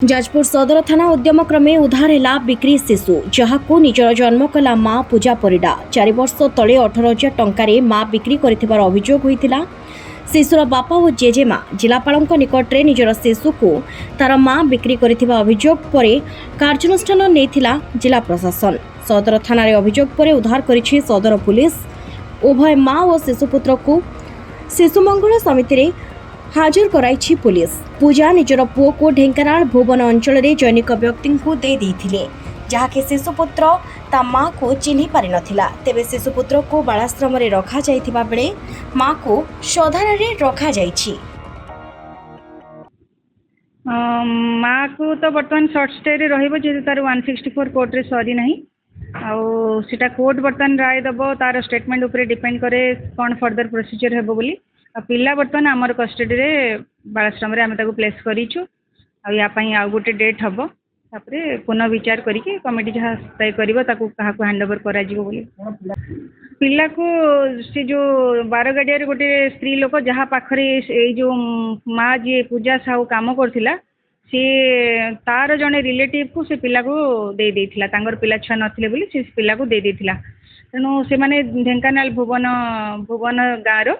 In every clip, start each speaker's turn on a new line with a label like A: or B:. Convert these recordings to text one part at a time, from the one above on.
A: जाजपुर सदर थाना उद्यम क्रमे उद्धार है बिक्री शिशु जहां निजर जन्म कला मां पूजा परिडा 4 वर्ष तले 18,000 टंकार मां बिक्री कर अभियोग होता। शिशुर बापा और जेजेमा जिलापाल निकटने निजर शिशु को तार मां बिक्री कर अभियोग पर कार्यानुष्ठान नहीं जिला प्रशासन। सदर थाना अभियोग पर उद्धार कर सदर पुलिस उभय मां और शिशुपुत्र को शिशु मंगल समिति हाजर कराई पुलिस। पूजा निजर पुओ को ढेंकानाल भुवन अंचल जैनिक व्यक्ति को दे देथिले जहाँकि शिशुपुत्र ता माँ को चिन्हि पारि नथिला। तेबे शिशुपुत्र को बालाश्रम रे रखा जाइथिबा बेले माँ को सधार रे रखा जाइछि।
B: माँ को तो बर्तमान सर्ट स्टे रे रहिबो जे तार 164 कोर्ट रे सरी नाही आउ सीटा कोर्ट बर्तमान राय दबो तार स्टेटमेंट ऊपर डिपेंड करे कोन फर्दर प्रोसीजर हेबो बोली। पिला बर्तमान आमर कस्टडी रे बालाश्रम रे आमे ताको प्लेस करिछु आ या पई आ गोटे डेट हबो तापरे पुनः विचार करिके कमिटी जहाँ तय करिवो ताको कहा को हैंड ओवर करा जिवो बोली। पिला को से जो बारगाडिया रे गोटे स्त्री लोक जहाँ पाखरे ए जो माँ जी पूजा साहू काम करथिला से तार जने रिलेटिव को से पिला को दे देथिला। तांगर पिला छुआ नथिले बोली से पिला को दे देथिला। तेणु से माने ढेंकानाल भुवन गाँव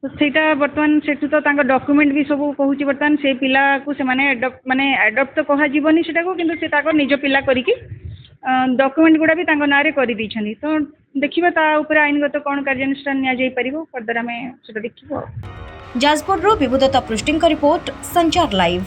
B: तो सेटा बर्तमान सेठू तो तांका डॉक्यूमेंट भी सब कहूँ बर्तमान से पिला को से माने एडप्ट तो कहा जीवनी सेटा को किंतु से ताको निज पिला करिकी डॉक्यूमेंट गुड़ा भी तांका नारे करि दैछनी। तो देखिबा ता ऊपर आईनगत कोन कार्यानुष्ठान निया जाई परिबो फर्दर हमें सेटा देखिबो।
A: जाजपुर विभुदत्ता पृष्टिंग रिपोर्ट संचार लाइव।